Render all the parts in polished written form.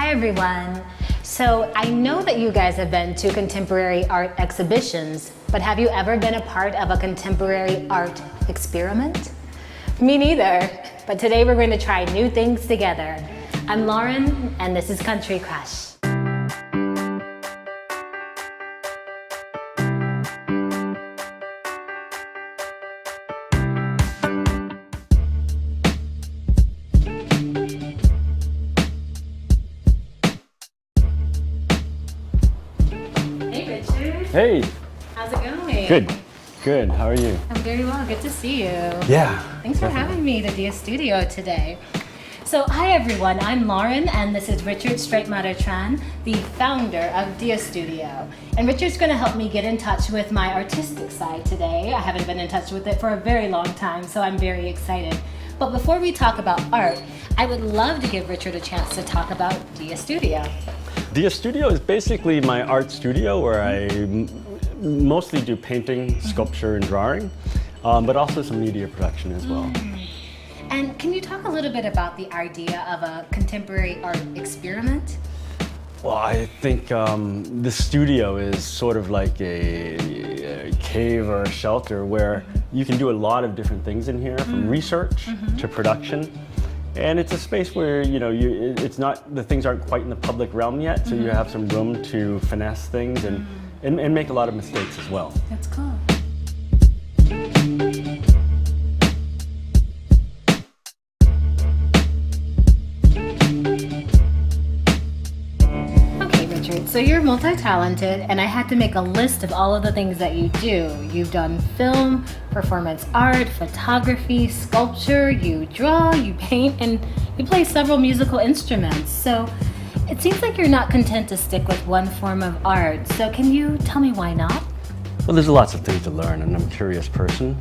Hi everyone. So I know that you guys have been to contemporary art exhibitions, but have you ever been a part of a contemporary art experiment? Me neither, but today we're going to try new things together. I'm Lauren, and this is Country Crush. Hey Richard. Hey. How's it going? Good. Good. How are you? I'm very well. Good to see you. Yeah. Thanks for having me to Dia Studio today. So hi everyone, I'm Lauren and this is Richard Straitmatter-Tran, the founder of Dia Studio. And Richard's going to help me get in touch with my artistic side today. I haven't been in touch with it for a very long time, so I'm very excited. But before we talk about art, I would love to give Richard a chance to talk about Dia Studio. Dia Studio is basically my art studio where I mostly do painting, sculpture, and drawing, but also some media production as well. And can you talk a little bit about the idea of a contemporary art experiment? Well, I think the studio is sort of like a cave or a shelter where you can do a lot of different things in here, from research to production. And it's a space where, you know, it's not, the things aren't quite in the public realm yet, so you have some room to finesse things and make a lot of mistakes as well. That's cool. Okay, Richard, so you're multi-talented, and I had to make a list of all of the things that you do. You've done film, performance art, photography, sculpture, you draw, you paint, and you play several musical instruments. So it seems like you're not content to stick with one form of art. So can you tell me why not? Well, there's lots of things to learn, and I'm a curious person.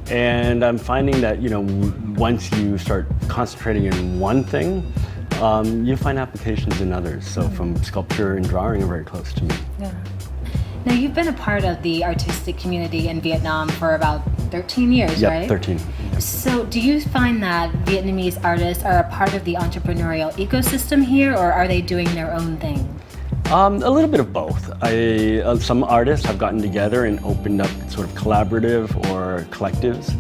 And I'm finding that, you know, once you start concentrating in one thing, you find applications in others. So from sculpture and drawing are very close to me. Yeah. Now, you've been a part of the artistic community in Vietnam for about 13 years, Yep, right? 13. So do you find that Vietnamese artists are a part of the entrepreneurial ecosystem here, or are they doing their own thing? A little bit of both. Some artists have gotten together and opened up sort of collaborative or collectives,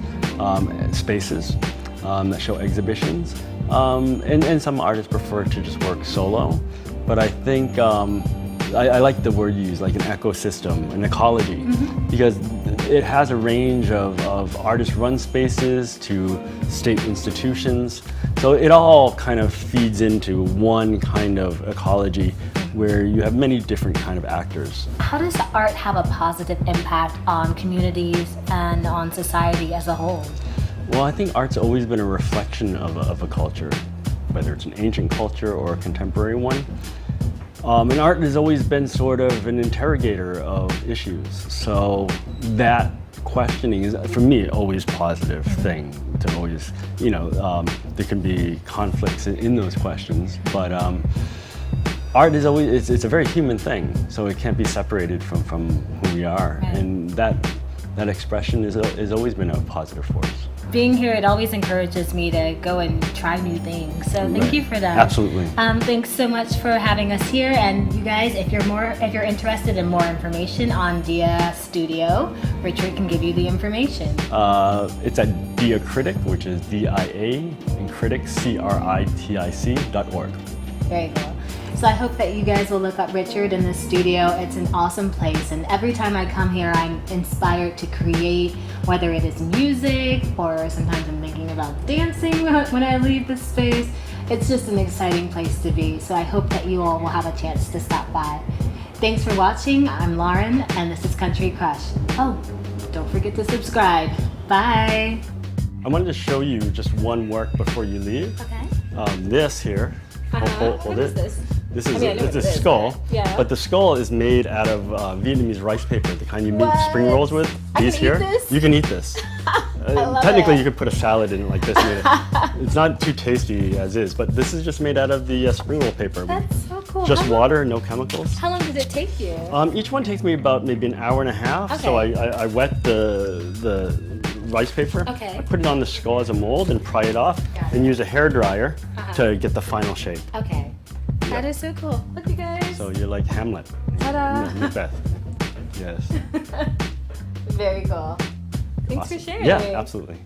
spaces that show exhibitions. And some artists prefer to just work solo. But I think I like the word you use, like an ecosystem, an ecology, because it has a range of artist-run spaces to state institutions. So it all kind of feeds into one kind of ecology where you have many different kind of actors. How does art have a positive impact on communities and on society as a whole? Well, I think art's always been a reflection of a culture, whether it's an ancient culture or a contemporary one. And art has always been sort of an interrogator of issues. So that questioning is, for me, always a positive thing to always, you know, there can be conflicts in those questions, but art is always, it's a very human thing, so it can't be separated from who we are. Right. And that expression has always been a positive force. Being here, it always encourages me to go and try new things. So thank you for that. Absolutely. Thanks so much for having us here. And you guys, if you're interested in more information on Dia Studio, Richard can give you the information. It's at Diacritic, which is D-I-A, and critic, CRITIC.org. Very cool. So I hope that you guys will look up Richard in the studio. It's an awesome place, and every time I come here, I'm inspired to create, whether it is music or sometimes I'm thinking about dancing when I leave the space. It's just an exciting place to be, so I hope that you all will have a chance to stop by. Thanks for watching. I'm Lauren, and this is Country Crush. Oh, don't forget to subscribe. Bye. I wanted to show you just one work before you leave. Okay. This here, hold What it. is this? This is I mean, I know it's what a it is, skull, but- yeah. but the skull is made out of Vietnamese rice paper, the kind you make spring rolls with. I These can here, eat this? you can eat this. love Technically, it. you could put a salad in it like this. It's not too tasty as is, but this is just made out of the spring roll paper. That's so cool. Just How long- water, no chemicals. How long does it take you? Each one takes me about maybe an hour and a half. So Okay. I wet the rice paper. Okay. I put it on the skull as a mold and pry it off, Got it. and use a hair dryer Uh-huh. to get the final shape. Okay. That is so cool. Look, you guys. So you're like Hamlet. Ta-da. Yeah, Macbeth. Yes. Very cool. Thanks Awesome. for sharing. Yeah, absolutely.